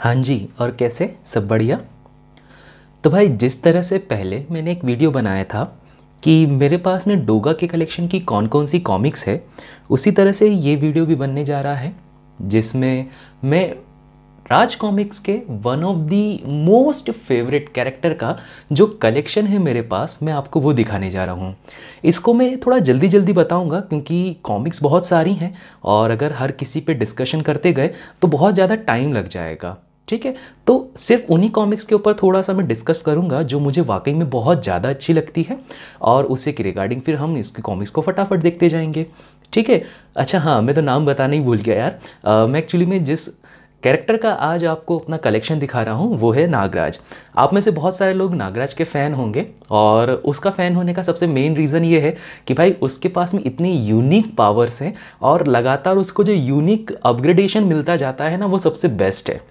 हाँ जी, और कैसे सब बढ़िया। तो भाई जिस तरह से पहले मैंने एक वीडियो बनाया था कि मेरे पास में डोगा के कलेक्शन की कौन कौन सी कॉमिक्स है, उसी तरह से ये वीडियो भी बनने जा रहा है जिसमें मैं राज कॉमिक्स के one of the most favourite character का जो कलेक्शन है मेरे पास, मैं आपको वो दिखाने जा रहा हूँ। इसको मैं थोड़ा जल्दी जल्दी बताऊँगा क्योंकि कॉमिक्स बहुत सारी हैं और अगर हर किसी पे डिस्कशन करते गए तो बहुत ज़्यादा टाइम लग जाएगा। ठीक है, तो सिर्फ उन्हीं कॉमिक्स के ऊपर थोड़ा सा मैं डिस्कस करूंगा जो मुझे वाकई में बहुत ज़्यादा अच्छी लगती है और उसी के रिगार्डिंग फिर हम इसके कॉमिक्स को फटाफट देखते जाएंगे। ठीक है। अच्छा हाँ, मैं तो नाम बताना ही भूल गया यार। मैं एक्चुअली में जिस कैरेक्टर का आज आपको अपना कलेक्शन दिखा रहा हूँ वो है नागराज। आप में से बहुत सारे लोग नागराज के फ़ैन होंगे और उसका फ़ैन होने का सबसे मेन रीज़न ये है कि भाई उसके पास में इतनी यूनिक पावर्स हैं और लगातार उसको जो यूनिक अपग्रेडेशन मिलता जाता है ना, वो सबसे बेस्ट है।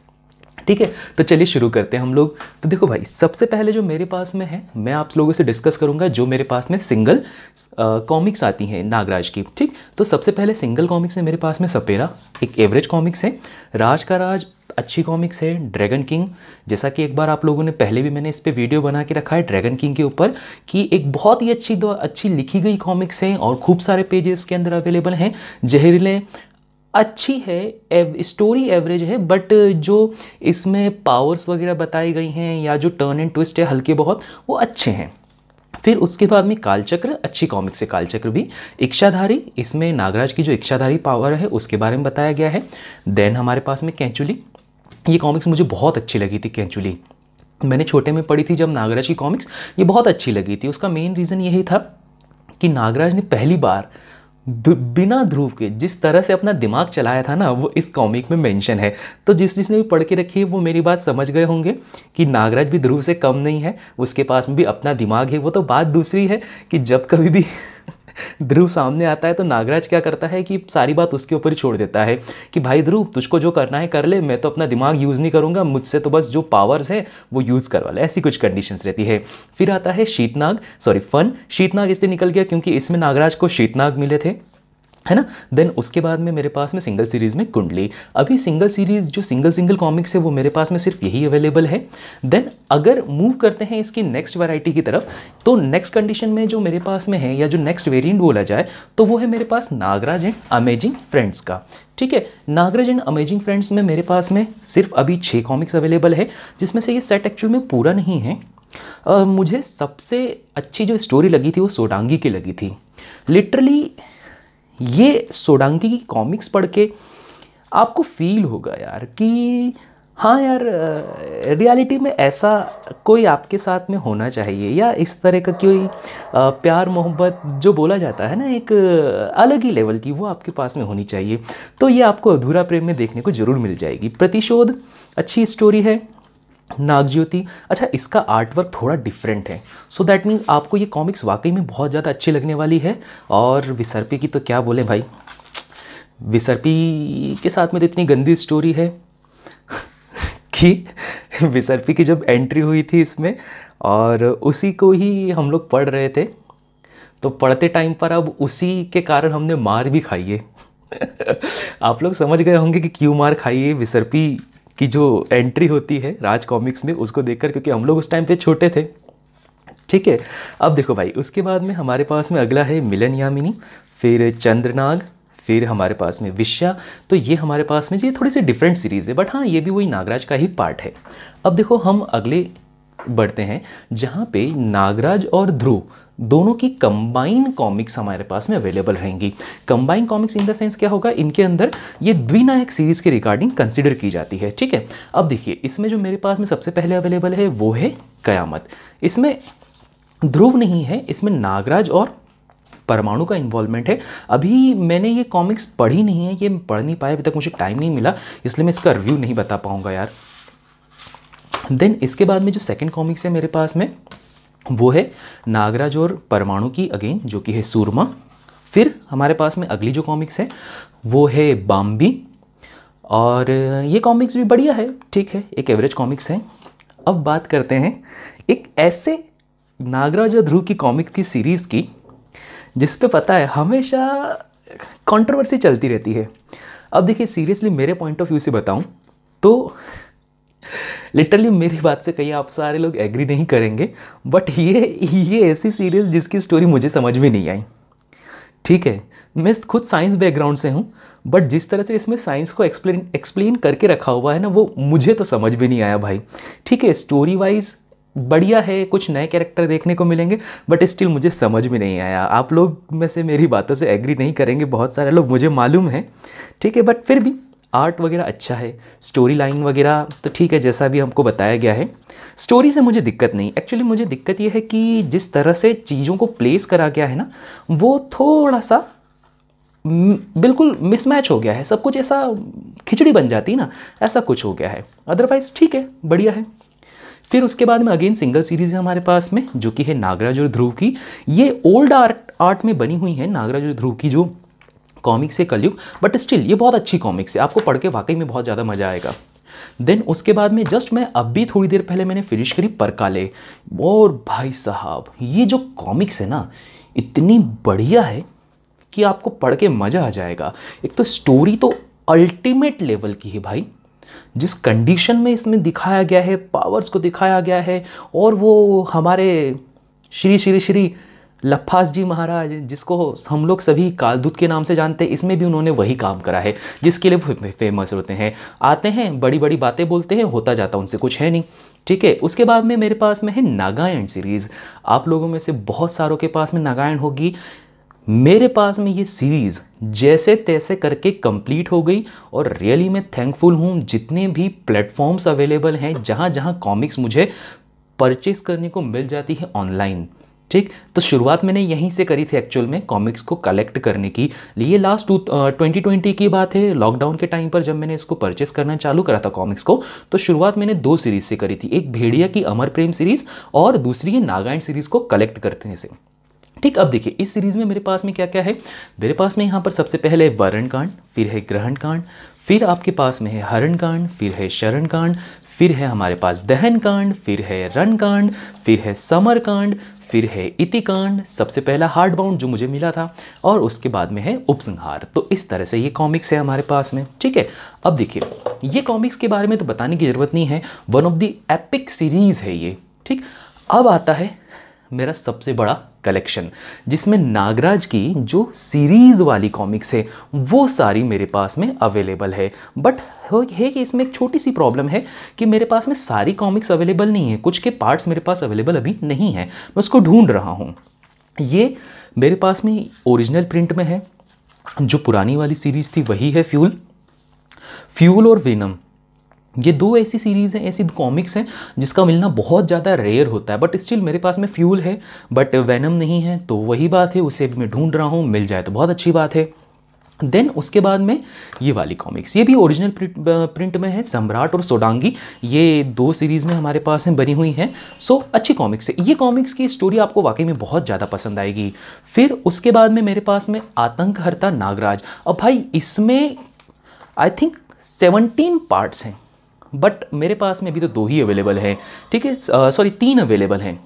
ठीक है, तो चलिए शुरू करते हैं हम लोग। तो देखो भाई, सबसे पहले जो मेरे पास में है मैं आप लोगों से डिस्कस करूंगा जो मेरे पास में सिंगल कॉमिक्स आती हैं नागराज की। ठीक, तो सबसे पहले सिंगल कॉमिक्स है मेरे पास में सपेरा, एक एवरेज कॉमिक्स है। राज का राज अच्छी कॉमिक्स है। ड्रैगन किंग, जैसा कि एक बार आप लोगों ने पहले भी मैंने इस पर वीडियो बना के रखा है ड्रैगन किंग के ऊपर, कि एक बहुत ही अच्छी लिखी गई कॉमिक्स है और खूब सारे पेजेस के अंदर अवेलेबल हैं। जहरीले अच्छी है, स्टोरी एवरेज है, बट जो इसमें पावर्स वगैरह बताई गई हैं या जो टर्न एंड ट्विस्ट है हल्के बहुत, वो अच्छे हैं। फिर उसके बाद में कालचक्र, अच्छी कॉमिक्स है कालचक्र भी। इच्छाधारी, इसमें नागराज की जो इच्छाधारी पावर है उसके बारे में बताया गया है। देन हमारे पास में कैंचुली, ये कॉमिक्स मुझे बहुत अच्छी लगी थी। कैंचुली मैंने छोटे में पढ़ी थी जब नागराज की कॉमिक्स, ये बहुत अच्छी लगी थी। उसका मेन रीज़न यही था कि नागराज ने पहली बार बिना ध्रुव के जिस तरह से अपना दिमाग चलाया था ना, वो इस कॉमिक में मेंशन है। तो जिसने भी पढ़ के रखी है वो मेरी बात समझ गए होंगे कि नागराज भी ध्रुव से कम नहीं है, उसके पास में भी अपना दिमाग है। वो तो बात दूसरी है कि जब कभी भी ध्रुव सामने आता है तो नागराज क्या करता है कि सारी बात उसके ऊपर ही छोड़ देता है कि भाई ध्रुव, तुझको जो करना है कर ले, मैं तो अपना दिमाग यूज़ नहीं करूँगा, मुझसे तो बस जो पावर्स है वो यूज़ करवा ले। ऐसी कुछ कंडीशंस रहती है। फिर आता है शीतनाग, सॉरी फन, शीतनाग इसलिए निकल गया क्योंकि इसमें नागराज को शीतनाग मिले थे, है ना। देन उसके बाद में मेरे पास में सिंगल सीरीज़ में कुंडली। अभी सिंगल सीरीज़ जो सिंगल कॉमिक्स है वो मेरे पास में सिर्फ यही अवेलेबल है। देन अगर मूव करते हैं इसकी नेक्स्ट वैरायटी की तरफ, तो नेक्स्ट कंडीशन में जो मेरे पास में है या जो नेक्स्ट वेरिएंट बोला जाए तो वो है मेरे पास नागराज एंड अमेजिंग फ्रेंड्स का। ठीक है, नागराज एंड अमेजिंग फ्रेंड्स में मेरे पास में सिर्फ अभी 6 कॉमिक्स अवेलेबल है, जिसमें से ये सेट एक्चुअल में पूरा नहीं है। मुझे सबसे अच्छी जो स्टोरी लगी थी वो सोडांगी की लगी थी। लिटरली ये सोडांगी की कॉमिक्स पढ़ के आपको फील होगा यार कि हाँ यार, रियलिटी में ऐसा कोई आपके साथ में होना चाहिए, या इस तरह का कोई प्यार मोहब्बत जो बोला जाता है ना, एक अलग ही लेवल की, वो आपके पास में होनी चाहिए। तो ये आपको अधूरा प्रेम में देखने को ज़रूर मिल जाएगी। प्रतिशोध अच्छी स्टोरी है। नागज्योति, अच्छा इसका आर्ट वर्क थोड़ा डिफरेंट है, सो दैट मीन आपको ये कॉमिक्स वाकई में बहुत ज़्यादा अच्छी लगने वाली है। और विसर्पी की तो क्या बोले भाई, विसर्पी के साथ में तो इतनी गंदी स्टोरी है कि विसर्पी की जब एंट्री हुई थी इसमें और उसी को ही हम लोग पढ़ रहे थे, तो पढ़ते टाइम पर अब उसी के कारण हमने मार भी खाई है। आप लोग समझ गए होंगे कि क्यों मार खाई है विसर्पी की जो एंट्री होती है राज कॉमिक्स में उसको देखकर, क्योंकि हम लोग उस टाइम पे छोटे थे। ठीक है, अब देखो भाई, उसके बाद में हमारे पास में अगला है मिलन यामिनी, फिर चंद्रनाग, फिर हमारे पास में विश्या। तो ये हमारे पास में ये थोड़ी सी डिफरेंट सीरीज़ है, बट हाँ ये भी वही नागराज का ही पार्ट है। अब देखो हम अगले बढ़ते हैं जहाँ पे नागराज और ध्रुव दोनों की कंबाइन कॉमिक्स हमारे पास में अवेलेबल रहेंगी। Combine comics in the sense क्या होगा, इनके अंदर ये द्विनायक सीरीज़ के रिगार्डिंग कंसिडर की जाती है। ठीक है, अब देखिए इसमें जो मेरे पास में सबसे पहले अवेलेबल है वो है कयामत। इसमें ध्रुव नहीं है, इसमें नागराज और परमाणु का इन्वॉल्वमेंट है। अभी मैंने ये कॉमिक्स पढ़ी नहीं है, ये पढ़ नहीं पाया, अभी तक मुझे टाइम नहीं मिला, इसलिए मैं इसका रिव्यू नहीं बता पाऊँगा यार। देन इसके बाद में जो सेकंड कॉमिक्स है मेरे पास में वो है नागराज और परमाणु की अगेन, जो कि है सूरमा। फिर हमारे पास में अगली जो कॉमिक्स है वो है बाम्बी, और ये कॉमिक्स भी बढ़िया है, ठीक है, एक एवरेज कॉमिक्स है। अब बात करते हैं एक ऐसे नागराज और ध्रुव की कॉमिक की सीरीज़ की जिस पे पता है हमेशा कंट्रोवर्सी चलती रहती है। अब देखिए सीरियसली मेरे पॉइंट ऑफ व्यू से बताऊं तो लिटरली मेरी बात से कहीं आप सारे लोग एग्री नहीं करेंगे, बट ये ऐसी सीरीज जिसकी स्टोरी मुझे समझ में नहीं आई। ठीक है, मैं खुद साइंस बैकग्राउंड से हूँ, बट जिस तरह से इसमें साइंस को एक्सप्लेन करके रखा हुआ है ना, वो मुझे तो समझ भी नहीं आया भाई। ठीक है, स्टोरी वाइज बढ़िया है, कुछ नए कैरेक्टर देखने को मिलेंगे, बट स्टिल मुझे समझ में नहीं आया। आप लोग में से मेरी बातों से एग्री नहीं करेंगे बहुत सारे लोग, मुझे मालूम है। ठीक है, बट फिर भी आर्ट वगैरह अच्छा है, स्टोरी लाइन वगैरह तो ठीक है, जैसा भी हमको बताया गया है। स्टोरी से मुझे दिक्कत नहीं, एक्चुअली मुझे दिक्कत ये है कि जिस तरह से चीज़ों को प्लेस करा गया है ना, वो थोड़ा सा बिल्कुल मिसमैच हो गया है। सब कुछ ऐसा खिचड़ी बन जाती है ना, ऐसा कुछ हो गया है। अदरवाइज़ ठीक है, बढ़िया है। फिर उसके बाद में अगेन सिंगल सीरीज़ है हमारे पास में, जो कि है नागराज और ध्रुव की। ये ओल्ड आर्ट में बनी हुई है, नागराज और ध्रुव की जो कॉमिक्स है कलयुग, बट स्टिल ये बहुत अच्छी कॉमिक्स है, आपको पढ़ के वाकई में बहुत ज़्यादा मज़ा आएगा। देन उसके बाद में जस्ट मैं अभी थोड़ी देर पहले मैंने फिनिश करी परकाले, और भाई साहब ये जो कॉमिक्स है ना, इतनी बढ़िया है कि आपको पढ़ के मज़ा आ जाएगा। एक तो स्टोरी तो अल्टीमेट लेवल की है भाई, जिस कंडीशन में इसमें दिखाया गया है, पावर्स को दिखाया गया है, और वो हमारे श्री श्री श्री लफ्फास जी महाराज, जिसको हम लोग सभी कालदूत के नाम से जानते हैं, इसमें भी उन्होंने वही काम करा है जिसके लिए वो फेमस होते हैं। आते हैं, बड़ी बड़ी बातें बोलते हैं, होता जाता उनसे कुछ है नहीं। ठीक है, उसके बाद में मेरे पास में है नागायण सीरीज़। आप लोगों में से बहुत सारों के पास में नागायण होगी, मेरे पास में ये सीरीज़ जैसे तैसे करके कंप्लीट हो गई, और रियली मैं थैंकफुल हूँ जितने भी प्लेटफॉर्म्स अवेलेबल हैं जहाँ जहाँ कॉमिक्स मुझे परचेस करने को मिल जाती है ऑनलाइन। ठीक, तो शुरुआत मैंने यहीं से करी थी एक्चुअल में कॉमिक्स को कलेक्ट करने की लिए। लास्ट 2020 की बात है, लॉकडाउन के टाइम पर जब मैंने इसको परचेस करना चालू करा था कॉमिक्स को, तो शुरुआत मैंने 2 सीरीज़ से करी थी, एक भेड़िया की अमर प्रेम सीरीज़ और दूसरी है नागायण सीरीज़ को कलेक्ट करने से। ठीक, अब देखिए इस सीरीज़ में मेरे पास में क्या क्या है। मेरे पास में यहाँ पर सबसे पहले वरण कांड, फिर है ग्रहण कांड, फिर आपके पास में है हरण कांड, फिर है शरण कांड, फिर है हमारे पास दहन कांड, फिर है रण कांड, फिर है समर कांड, फिर है इति कांड, सबसे पहला हार्ड बाउंड जो मुझे मिला था, और उसके बाद में है उपसंहार। तो इस तरह से ये कॉमिक्स है हमारे पास में। ठीक है, अब देखिए ये कॉमिक्स के बारे में तो बताने की ज़रूरत नहीं है, one of the epic series है ये। ठीक, अब आता है मेरा सबसे बड़ा कलेक्शन, जिसमें नागराज की जो सीरीज़ वाली कॉमिक्स है वो सारी मेरे पास में अवेलेबल है। बट है कि इसमें एक छोटी सी प्रॉब्लम है कि मेरे पास में सारी कॉमिक्स अवेलेबल नहीं है, कुछ के पार्ट्स मेरे पास अवेलेबल अभी नहीं है, मैं उसको ढूंढ रहा हूँ। ये मेरे पास में ओरिजिनल प्रिंट में है, जो पुरानी वाली सीरीज़ थी वही है फ्यूल और वेनम। ये 2 ऐसी सीरीज़ हैं, ऐसी कॉमिक्स हैं जिसका मिलना बहुत ज़्यादा रेयर होता है, बट स्टिल मेरे पास में फ्यूल है बट वेनम नहीं है, तो वही बात है, उसे भी मैं ढूंढ रहा हूँ, मिल जाए तो बहुत अच्छी बात है। देन उसके बाद में ये वाली कॉमिक्स, ये भी ओरिजिनल प्रिंट में है, सम्राट और सोडांगी, ये 2 सीरीज़ में हमारे पास में बनी हुई हैं। सो अच्छी कॉमिक्स है, ये कॉमिक्स की स्टोरी आपको वाकई में बहुत ज़्यादा पसंद आएगी। फिर उसके बाद में मेरे पास में आतंकहर्ता नागराज। अब भाई इसमें आई थिंक 17 पार्ट्स हैं, बट मेरे पास में अभी तो 2 ही अवेलेबल हैं। ठीक है, सॉरी 3 अवेलेबल हैं।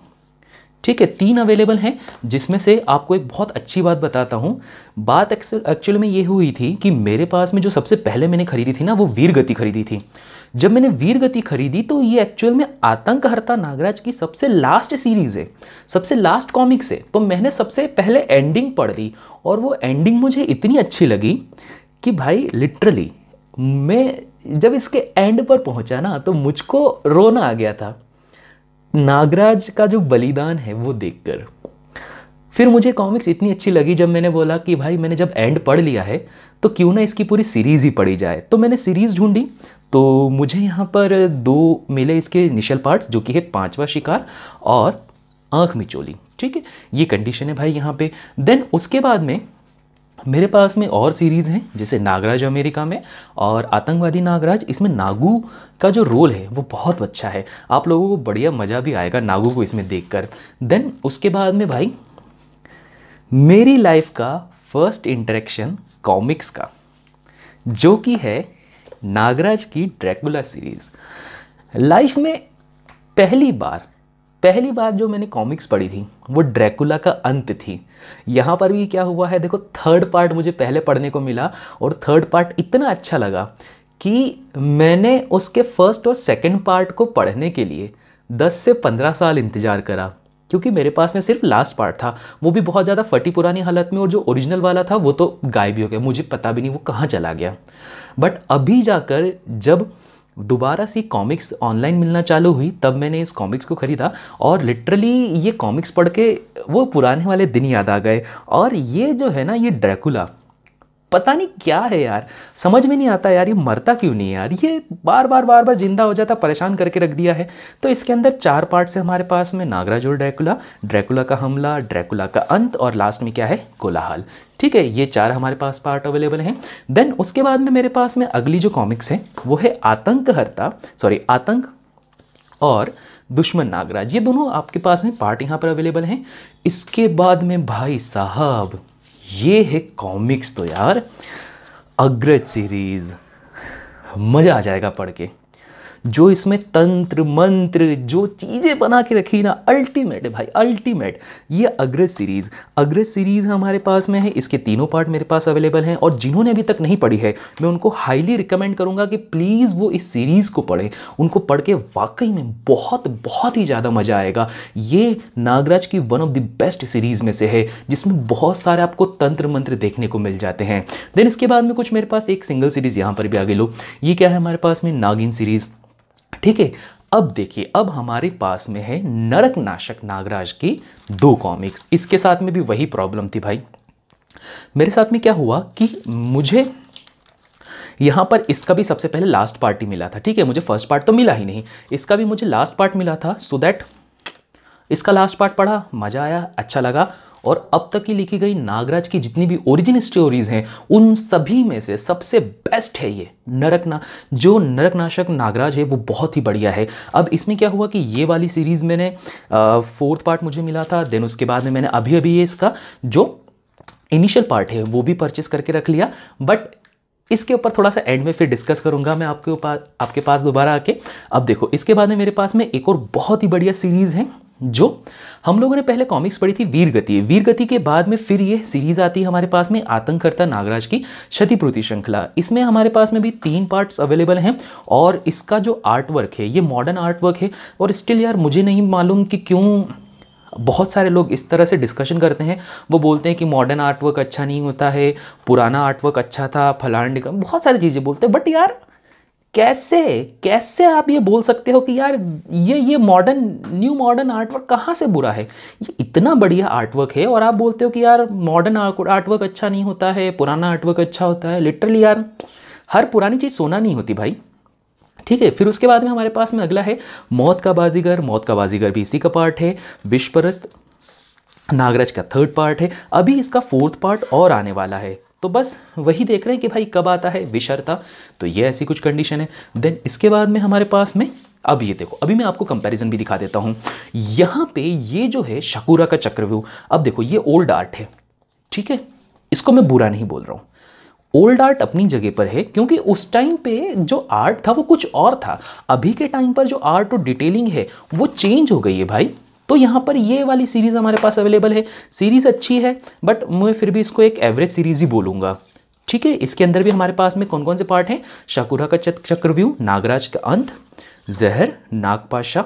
ठीक है, 3 अवेलेबल हैं, जिसमें से आपको एक बहुत अच्छी बात बताता हूँ। बात एक्चुअली में ये हुई थी कि मेरे पास में जो सबसे पहले मैंने खरीदी थी ना, वो वीरगति खरीदी थी। जब मैंने वीरगति खरीदी तो ये एक्चुअल में आतंकहर्ता नागराज की सबसे लास्ट सीरीज़ है, सबसे लास्ट कॉमिक्स है। तो मैंने सबसे पहले एंडिंग पढ़ ली, और वो एंडिंग मुझे इतनी अच्छी लगी कि भाई लिटरली मैं जब इसके एंड पर पहुंचा ना, तो मुझको रोना आ गया था, नागराज का जो बलिदान है वो देखकर। फिर मुझे कॉमिक्स इतनी अच्छी लगी, जब मैंने बोला कि भाई मैंने जब एंड पढ़ लिया है तो क्यों ना इसकी पूरी सीरीज़ ही पढ़ी जाए। तो मैंने सीरीज़ ढूंढी, तो मुझे यहाँ पर 2 मिले इसके इनिशियल पार्ट्स, जो कि है 5वां शिकार और आँख मिचोली। ठीक है, ये कंडीशन है भाई यहाँ पे। देन उसके बाद में मेरे पास में और सीरीज़ हैं, जैसे नागराज अमेरिका में और आतंकवादी नागराज। इसमें नागू का जो रोल है वो बहुत अच्छा है, आप लोगों को बढ़िया मज़ा भी आएगा नागू को इसमें देखकर। देन उसके बाद में भाई मेरी लाइफ का फर्स्ट इंटरेक्शन कॉमिक्स का, जो कि है नागराज की ड्रैकुला सीरीज़। लाइफ में पहली बार जो मैंने कॉमिक्स पढ़ी थी वो ड्रैकुला का अंत थी। यहाँ पर भी क्या हुआ है देखो, 3rd पार्ट मुझे पहले पढ़ने को मिला, और 3rd पार्ट इतना अच्छा लगा कि मैंने उसके फर्स्ट और सेकंड पार्ट को पढ़ने के लिए 10 से 15 साल इंतज़ार करा, क्योंकि मेरे पास में सिर्फ लास्ट पार्ट था, वो भी बहुत ज़्यादा फटी पुरानी हालत में, और जो ओरिजिनल वाला था वो तो गायब ही हो गया, मुझे पता भी नहीं वो कहाँ चला गया। बट अभी जाकर जब दोबारा सी कॉमिक्स ऑनलाइन मिलना चालू हुई, तब मैंने इस कॉमिक्स को ख़रीदा, और लिटरली ये कॉमिक्स पढ़ के वो पुराने वाले दिन याद आ गए। और ये जो है ना, ये ड्रैकुला पता नहीं क्या है यार, समझ में नहीं आता यार, ये मरता क्यों नहीं है यार, ये बार बार जिंदा हो जाता, परेशान करके रख दिया है। तो इसके अंदर 4 पार्ट है हमारे पास में, नागराज और ड्रैकुला, ड्रैकुला का हमला, ड्रैकुला का अंत, और लास्ट में क्या है, कोलाहल। ठीक है, ये 4 हमारे पास पार्ट अवेलेबल हैं। देन उसके बाद में मेरे पास में अगली जो कॉमिक्स है वो है आतंक और दुश्मन नागराज। ये दोनों आपके पास में पार्ट यहाँ पर अवेलेबल हैं। इसके बाद में भाई साहब ये है कॉमिक्स, तो यार अग्रज सीरीज, मज़ा आ जाएगा पढ़ के। जो इसमें तंत्र मंत्र जो चीज़ें बना के रखी ना, अल्टीमेट है भाई, अल्टीमेट। ये अग्रज सीरीज़ हमारे पास में है। इसके तीनों पार्ट मेरे पास अवेलेबल हैं, और जिन्होंने अभी तक नहीं पढ़ी है मैं उनको हाईली रिकमेंड करूँगा कि प्लीज़ वो इस सीरीज़ को पढ़ें। उनको पढ़ के वाकई में बहुत ही ज़्यादा मज़ा आएगा। ये नागराज की one of the best series में से है, जिसमें बहुत सारे आपको तंत्र मंत्र देखने को मिल जाते हैं। देन इसके बाद में कुछ मेरे पास एक सिंगल सीरीज़ यहाँ पर भी आगे लो, ये क्या है हमारे पास में, नागिन सीरीज़। ठीक है, अब देखिए, अब हमारे पास में है नरक नाशक नागराज की 2 कॉमिक्स। इसके साथ में भी वही प्रॉब्लम थी भाई, मेरे साथ में क्या हुआ कि मुझे यहाँ पर इसका भी सबसे पहले लास्ट पार्ट ही मिला था। ठीक है, मुझे फर्स्ट पार्ट तो मिला ही नहीं, इसका भी मुझे लास्ट पार्ट मिला था। सो दैट इसका लास्ट पार्ट पढ़ा, मज़ा आया, अच्छा लगा। और अब तक की लिखी गई नागराज की जितनी भी ओरिजिन स्टोरीज हैं, उन सभी में से सबसे बेस्ट है ये जो नरकनाशक नागराज है, वो बहुत ही बढ़िया है। अब इसमें क्या हुआ कि ये वाली सीरीज़ मैंने 4th पार्ट मुझे मिला था। देन उसके बाद में मैंने अभी ये इसका जो इनिशियल पार्ट है वो भी परचेस करके रख लिया। बट इसके ऊपर थोड़ा सा एंड में फिर डिस्कस करूंगा मैं आपके पास दोबारा आके। अब देखो, इसके बाद में मेरे पास में एक और बहुत ही बढ़िया सीरीज़ है, जो हम लोगों ने पहले कॉमिक्स पढ़ी थी, वीरगति के बाद में फिर ये सीरीज आती है हमारे पास में, आतंककर्ता नागराज की क्षतिपूर्ति श्रृंखला। इसमें हमारे पास में भी 3 पार्ट्स अवेलेबल हैं, और इसका जो आर्ट वर्क है ये मॉडर्न आर्ट वर्क है। और स्टिल यार मुझे नहीं मालूम कि क्यों बहुत सारे लोग इस तरह से डिस्कशन करते हैं, वो बोलते हैं कि मॉडर्न आर्ट वर्क अच्छा नहीं होता है, पुराना आर्ट वर्क अच्छा था, फलान का बहुत सारी चीज़ें बोलते हैं। बट यार कैसे आप ये बोल सकते हो कि यार ये न्यू मॉडर्न आर्टवर्क कहाँ से बुरा है? ये इतना बढ़िया आर्टवर्क है, और आप बोलते हो कि यार मॉडर्न आर्टवर्क अच्छा नहीं होता है, पुराना आर्टवर्क अच्छा होता है। लिटरली यार, हर पुरानी चीज़ सोना नहीं होती भाई। ठीक है, फिर उसके बाद में हमारे पास में अगला है मौत का बाजीगर भी इसी का पार्ट है। विश्वपरस्त नागराज का 3rd पार्ट है। अभी इसका 4th पार्ट और आने वाला है, तो बस वही देख रहे हैं कि भाई कब आता है विशर्ता। तो ये ऐसी कुछ कंडीशन है। देन इसके बाद में हमारे पास में अब ये देखो, अभी मैं आपको कंपैरिजन भी दिखा देता हूँ। यहाँ पे ये जो है शकुरा का चक्रव्यूह, अब देखो ये ओल्ड आर्ट है। ठीक है, इसको मैं बुरा नहीं बोल रहा हूँ, ओल्ड आर्ट अपनी जगह पर है, क्योंकि उस टाइम पे जो आर्ट था वो कुछ और था। अभी के टाइम पर जो आर्ट और डिटेलिंग है वो चेंज हो गई है भाई। तो यहाँ पर ये वाली सीरीज़ हमारे पास अवेलेबल है। सीरीज़ अच्छी है, बट मैं फिर भी इसको एक एवरेज सीरीज़ ही बोलूँगा। ठीक है, इसके अंदर भी हमारे पास में कौन कौन से पार्ट हैं, शकुरा का चक्रव्यूह, नागराज का अंत, जहर, नागपाशा,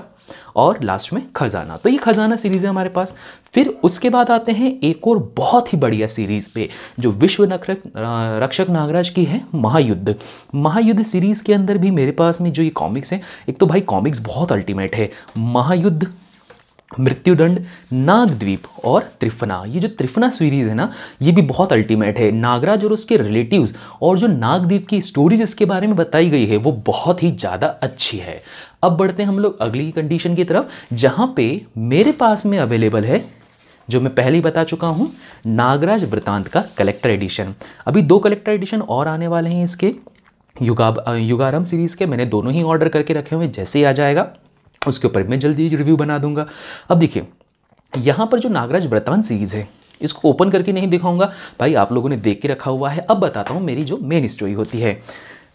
और लास्ट में खजाना। तो ये खजाना सीरीज़ है हमारे पास। फिर उसके बाद आते हैं एक और बहुत ही बढ़िया सीरीज़ पे, जो विश्व रक्षक नागराज की है, महायुद्ध सीरीज़ के अंदर भी मेरे पास में जो ये कॉमिक्स हैं, एक तो भाई कॉमिक्स बहुत अल्टीमेट है। महायुद्ध, मृत्युदंड, नागद्वीप और त्रिफना, ये जो त्रिफना सीरीज है ना, ये भी बहुत अल्टीमेट है। नागराज और उसके रिलेटिव्स और जो नागद्वीप की स्टोरीज इसके बारे में बताई गई है वो बहुत ही ज़्यादा अच्छी है। अब बढ़ते हैं हम लोग अगली कंडीशन की तरफ, जहाँ पे मेरे पास में अवेलेबल है, जो मैं पहले ही बता चुका हूँ, नागराज वृतांत का कलेक्टर एडिशन। अभी 2 कलेक्टर एडिशन और आने वाले हैं इसके, युगारम सीरीज़ के। मैंने दोनों ही ऑर्डर करके रखे हुए, जैसे ही आ जाएगा उसके ऊपर मैं जल्दी रिव्यू बना दूंगा। अब देखिए, यहाँ पर जो नागराज वृतांत सीरीज़ है, इसको ओपन करके नहीं दिखाऊंगा भाई, आप लोगों ने देख के रखा हुआ है। अब बताता हूँ मेरी जो मेन स्टोरी होती है।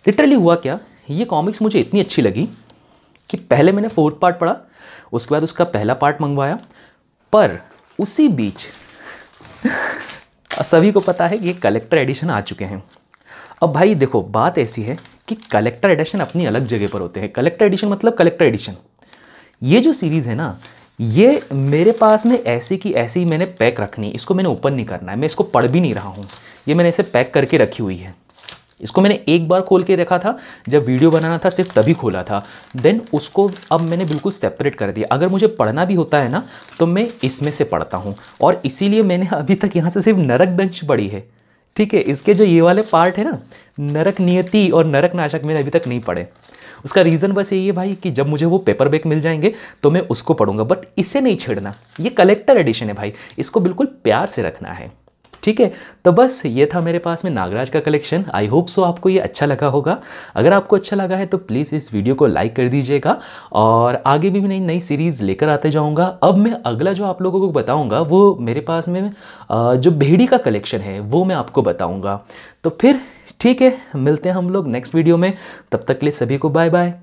लिटरली हुआ क्या, ये कॉमिक्स मुझे इतनी अच्छी लगी कि पहले मैंने 4th पार्ट पढ़ा, उसके बाद उसका पहला पार्ट मंगवाया, पर उसी बीच सभी को पता है कि ये कलेक्टर एडिशन आ चुके हैं। अब भाई देखो, बात ऐसी है कि कलेक्टर एडिशन अपनी अलग जगह पर होते हैं। कलेक्टर एडिशन मतलब कलेक्टर एडिशन। ये जो सीरीज़ है ना, ये मेरे पास में ऐसे की ऐसे ही मैंने पैक रखनी, इसको मैंने ओपन नहीं करना है, मैं इसको पढ़ भी नहीं रहा हूँ। ये मैंने ऐसे पैक करके रखी हुई है। इसको मैंने एक बार खोल के रखा था, जब वीडियो बनाना था सिर्फ तभी खोला था। देन उसको अब मैंने बिल्कुल सेपरेट कर दिया। अगर मुझे पढ़ना भी होता है ना तो मैं इसमें से पढ़ता हूँ, और इसीलिए मैंने अभी तक यहाँ से सिर्फ नरकदंश पढ़ी है। ठीक है, इसके जो ये वाले पार्ट है ना, नरक नियति और नरक नाशक, मैंने अभी तक नहीं पढ़े। उसका रीज़न बस यही है भाई कि जब मुझे वो पेपर बैक मिल जाएंगे तो मैं उसको पढ़ूंगा, बट इसे नहीं छेड़ना। ये कलेक्टर एडिशन है भाई, इसको बिल्कुल प्यार से रखना है। ठीक है, तो बस ये था मेरे पास में नागराज का कलेक्शन। आई होप सो आपको ये अच्छा लगा होगा। अगर आपको अच्छा लगा है तो प्लीज़ इस वीडियो को लाइक कर दीजिएगा, और आगे भी मैं नई नई सीरीज़ लेकर आते जाऊंगा। अब मैं अगला जो आप लोगों को बताऊंगा वो मेरे पास में जो भेड़ी का कलेक्शन है वो मैं आपको बताऊंगा। तो फिर ठीक है, मिलते हैं हम लोग नेक्स्ट वीडियो में। तब तक के लिए सभी को बाय बाय।